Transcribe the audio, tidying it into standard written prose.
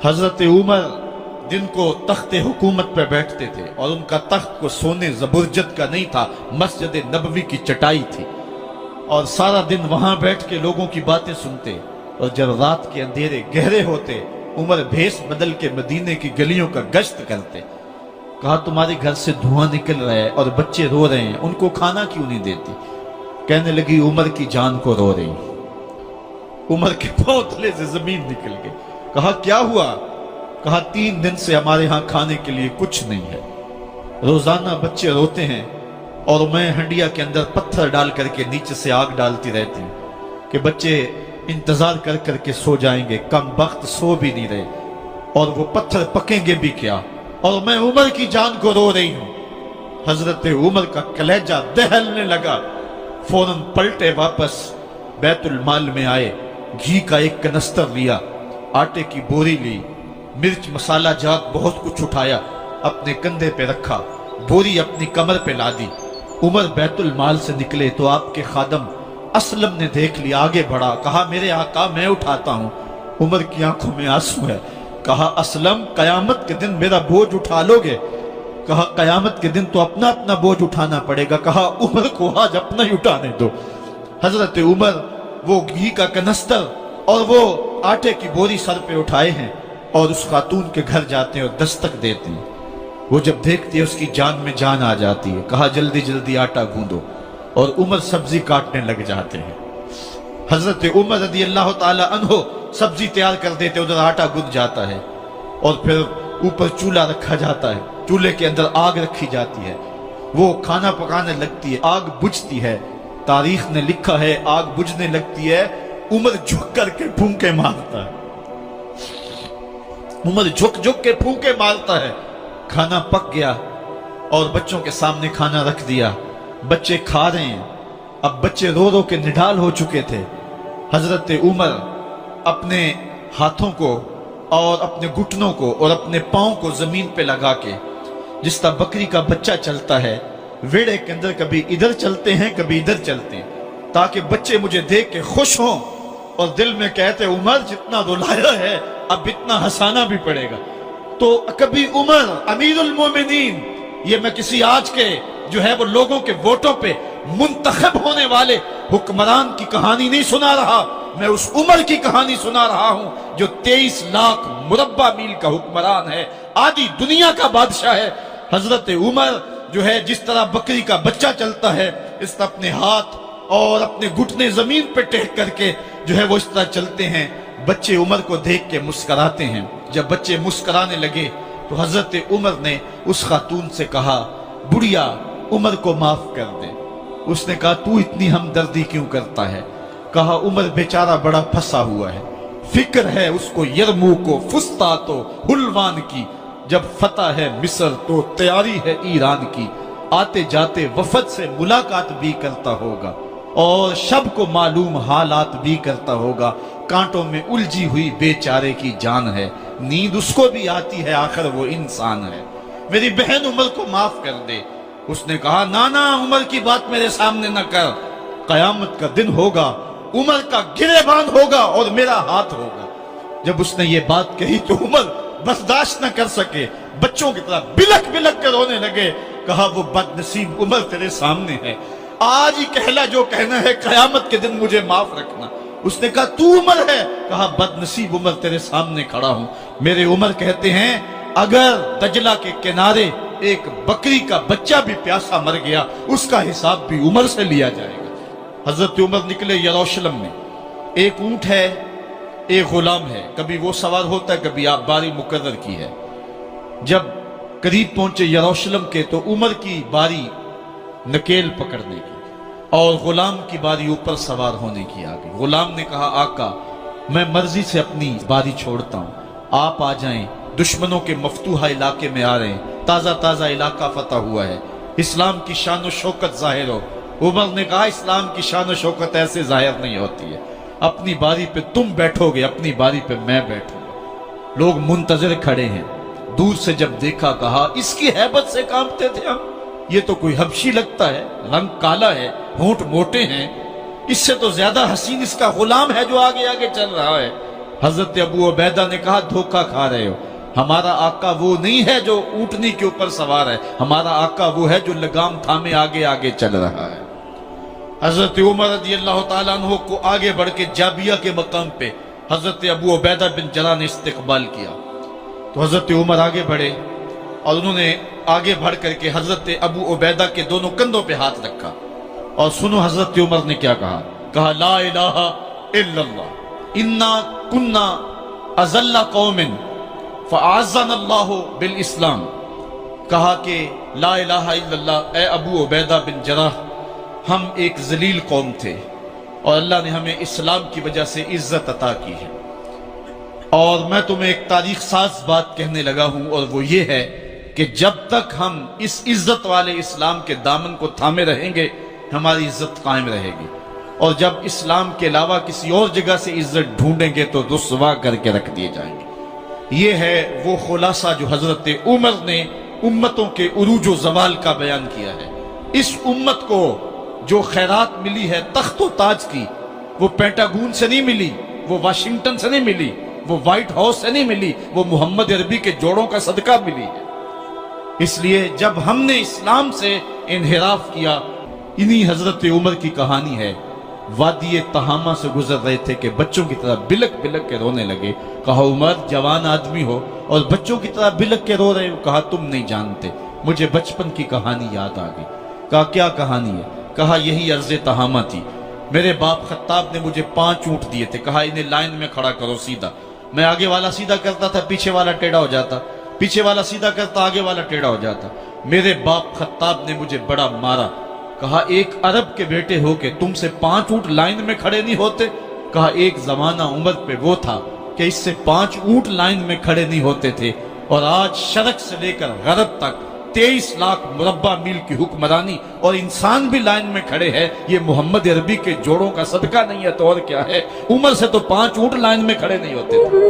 حضرت عمر جن کو تخت حکومت پہ بیٹھتے تھے اور ان کا تخت کو سونے زبرجد کا نہیں تھا، مسجد نبوی کی چٹائی تھی، اور سارا دن وہاں بیٹھ کے لوگوں کی باتیں سنتے، اور جب رات کے اندھیرے گہرے ہوتے عمر بھیس بدل کے مدینے کی گلیوں کا گشت کرتے۔ کہا تمہارے گھر سے دھواں نکل رہا ہے اور بچے رو رہے ہیں، ان کو کھانا کیوں نہیں دیتی؟ کہنے لگی عمر کی جان کو رو رہی۔ عمر کے پاؤں تلے سے زمین نکل گئی۔ کہا کیا ہوا؟ کہا 3 دن سے ہمارے ہاں کھانے کے لیے کچھ نہیں ہے، روزانہ بچے روتے ہیں اور میں ہنڈیا کے اندر پتھر ڈال کر کے نیچے سے آگ ڈالتی رہتی ہوں کہ بچے انتظار کر کر کے سو جائیں گے، کم وقت سو بھی نہیں رہے، اور وہ پتھر پکیں گے بھی کیا، اور میں عمر کی جان کو رو رہی ہوں۔ حضرت عمر کا کلیجہ دہلنے لگا، فوراً پلٹے، واپس بیت المال میں آئے، گھی کا ایک کنستر لیا، آٹے کی بوری لی، مرچ مسالہ جات بہت کچھ اٹھایا، اپنے کندھے پہ رکھا، بوری اپنی کمر پہ لا دی۔ عمر بیت المال سے نکلے تو آپ کے خادم اسلم نے دیکھ لیا، آگے بڑھا، کہا میرے آقا میں اٹھاتا ہوں۔ عمر کی آنکھوں میں آنسو ہے۔ کہا اسلم قیامت کے دن میرا بوجھ اٹھا لو گے؟ کہا قیامت کے دن تو اپنا اپنا بوجھ اٹھانا پڑے گا۔ کہا عمر کو آج اپنا ہی اٹھانے دو۔ حضرت عمر وہ گھی کا کنستر اور وہ آٹے کی بوری سر پہ اٹھائے ہیں اور اس خاتون کے گھر جاتے ہیں اور دستک دیتے ہیں۔ وہ جب دیکھتی ہے اس کی جان میں جان آ جاتی ہے۔ کہا جلدی جلدی آٹا گوندو، اور عمر سبزی کاٹنے لگ جاتے ہیں۔ حضرت عمر رضی اللہ تعالی عنہ سبزی تیار کر دیتے، ادھر آٹا گند جاتا ہے، اور پھر اوپر چولہا رکھا جاتا ہے، چولہے کے اندر آگ رکھی جاتی ہے، وہ کھانا پکانے لگتی ہے، آگ بجھتی ہے۔ تاریخ نے لکھا ہے آگ بجھنے لگتی ہے، عمر جھک کر کے پھونکے مارتا ہے، عمر جھک جھک کے پھونکے مارتا ہے۔ کھانا پک گیا اور بچوں کے سامنے کھانا رکھ دیا، بچے کھا رہے ہیں۔ اب بچے رو رو کے نڈال ہو چکے تھے۔ حضرت عمر اپنے ہاتھوں کو اور اپنے گھٹنوں کو اور اپنے پاؤں کو زمین پہ لگا کے، جس طرح بکری کا بچہ چلتا ہے، ویڑے کے اندر کبھی ادھر چلتے ہیں کبھی ادھر چلتے ہیں، تاکہ بچے مجھے دیکھ کے خوش ہوں اور دل میں کہتے عمر جتنا رلایا ہے اب اتنا ہنسانا بھی پڑے گا۔ تو کبھی عمر امیر المومنین، یہ میں کسی آج کے جو ہے وہ لوگوں کے ووٹوں پہ منتخب ہونے والے حکمران کی کہانی نہیں سنا رہا، میں اس عمر کی کہانی سنا رہا ہوں جو 23 لاکھ مربع میل کا حکمران ہے، آدھی دنیا کا بادشاہ ہے۔ حضرت عمر جو ہے جس طرح بکری کا بچہ چلتا ہے، اس طرح اپنے ہاتھ اور اپنے گھٹنے زمین پہ ٹیک کر کے جو ہے وہ اس طرح چلتے ہیں۔ بچے عمر کو دیکھ کے مسکراتے ہیں۔ جب بچے مسکرانے لگے تو حضرت عمر نے اس خاتون سے کہا بڑھیا عمر کو معاف کر دے۔ اس نے کہا تو اتنی ہمدردی کیوں کرتا ہے؟ کہا عمر بیچارہ بڑا پھنسا ہوا ہے، فکر ہے اس کو یرموک و فسطاط و حلوان کی، جب فتح ہے مصر تو تیاری ہے ایران کی، آتے جاتے وفد سے ملاقات بھی کرتا ہوگا اور شب کو معلوم حالات بھی کرتا ہوگا، کانٹوں میں الجھی ہوئی بیچارے کی جان ہے، نیند اس کو بھی آتی ہے، آخر وہ انسان ہے، میری بہن عمر کو معاف کر دے۔ اس نے کہا نانا عمر کی بات میرے سامنے نہ کر، قیامت کا دن ہوگا، عمر کا گریبان ہوگا اور میرا ہاتھ ہوگا۔ جب اس نے یہ بات کہی تو عمر برداشت نہ کر سکے، بچوں کی طرح بلک بلک کر رونے لگے۔ کہا وہ بد نصیب عمر تیرے سامنے ہے، آج ہی کہلا جو کہنا ہے، قیامت کے دن مجھے معاف رکھنا۔ اس نے کہا تو عمر ہے؟ کہا بد نصیب عمر تیرے سامنے کھڑا ہوں۔ میرے عمر کہتے ہیں اگر دجلہ کے کنارے ایک بکری کا بچہ بھی پیاسا مر گیا، اس کا حساب بھی عمر سے لیا جائے گا۔ حضرت عمر نکلے یروشلم میں، ایک اونٹ ہے ایک غلام ہے، کبھی وہ سوار ہوتا ہے کبھی آپ باری مقرر کی ہے۔ جب قریب پہنچے یروشلم کے تو عمر کی باری نکیل پکڑنے کی اور غلام کی باری اوپر سوار ہونے کی آ گئی۔ غلام نے کہا آقا میں مرضی سے اپنی باری چھوڑتا ہوں، آپ آ جائیں، دشمنوں کے مفتوحہ علاقے میں آ رہے ہیں، تازہ تازہ علاقہ فتح ہوا ہے، اسلام کی شان و شوکت ظاہر ہو۔ عمر نے کہا اسلام کی شان و شوکت ایسے ظاہر نہیں ہوتی ہے، اپنی باری پہ تم بیٹھو گے، اپنی باری پہ میں بیٹھوں گا۔ لوگ منتظر کھڑے ہیں، دور سے جب دیکھا کہا اس کی ہیبت سے کانپتے تھے ہم، یہ تو کوئی حبشی لگتا ہے، رنگ کالا ہے، ہونٹ موٹے ہیں، اس سے تو زیادہ حسین اس کا غلام ہے جو آگے آگے چل رہا ہے۔ حضرت ابو عبیدہ نے کہا دھوکہ کھا رہے ہو، ہمارا آقا وہ نہیں ہے جو اونٹنی کے اوپر سوار ہے، ہمارا آقا وہ ہے جو لگام تھامے آگے آگے چل رہا ہے۔ حضرت عمر رضی اللہ تعالیٰ عنہ کو آگے بڑھ کے جابیہ کے مقام پہ حضرت ابو عبیدہ بن جراح نے استقبال کیا، تو حضرت عمر آگے بڑھے اور انہوں نے آگے بڑھ کر کے حضرت ابو عبیدہ کے دونوں کندھوں پہ ہاتھ رکھا، اور سنو حضرت عمر نے کیا کہا، کہا لا الہ الا اللہ انا کنا اذل قوم فاعزنا اللہ بالاسلام، کہا کہ لا الہ الا اللہ، اے ابو عبیدہ بن جراح، ہم ایک ذلیل قوم تھے اور اللہ نے ہمیں اسلام کی وجہ سے عزت عطا کی ہے۔ اور میں تمہیں ایک تاریخ ساز بات کہنے لگا ہوں، اور وہ یہ ہے کہ جب تک ہم اس عزت والے اسلام کے دامن کو تھامے رہیں گے ہماری عزت قائم رہے گی، اور جب اسلام کے علاوہ کسی اور جگہ سے عزت ڈھونڈیں گے تو رسوا کر کے رکھ دیے جائیں گے۔ یہ ہے وہ خلاصہ جو حضرت عمر نے امتوں کے عروج و زوال کا بیان کیا ہے۔ اس امت کو جو خیرات ملی ہے تخت و تاج کی، وہ پینٹاگون سے نہیں ملی، وہ واشنگٹن سے نہیں ملی، وہ وائٹ ہاؤس سے نہیں ملی، وہ محمد عربی کے جوڑوں کا صدقہ ملی ہے۔ اس لیے جب ہم نے اسلام سے انحراف کیا، انہی حضرت عمر کی کہانی ہے، وادی تہامہ سے گزر رہے تھے کہ بچوں کی طرح بلک بلک کے رونے لگے، کہا عمر جوان آدمی ہو اور بچوں کی طرح بلک کے رو رہے ہو، کہا تم نہیں جانتے، مجھے بچپن کی کہانی یاد آ گئی۔ کہا کیا کہانی ہے؟ کہا یہی عرض تہامہ تھی، میرے باپ خطاب نے مجھے 5 اونٹ دیے تھے، کہا انہیں لائن میں کھڑا کرو سیدھا، میں آگے والا سیدھا کرتا تھا، پیچھے والا ٹیڑھا ہو جاتا، پیچھے والا سیدھا کرتا، آگے والا ٹیڑھا ہو جاتا، میرے باپ خطاب نے مجھے بڑا مارا، کہا ایک عرب کے بیٹے ہو کے تم سے 5 اونٹ لائن میں کھڑے نہیں ہوتے؟ کہا ایک زمانہ عمر پہ وہ تھا کہ اس سے 5 اونٹ لائن میں کھڑے نہیں ہوتے تھے، اور آج شرق سے لے کر غرب تک 23 لاکھ مربع میل کی حکمرانی اور انسان بھی لائن میں کھڑے ہیں، یہ محمد عربی کے جوڑوں کا صدقہ نہیں ہے تو اور کیا ہے؟ عمر سے تو 5 اونٹ لائن میں کھڑے نہیں ہوتے تھے۔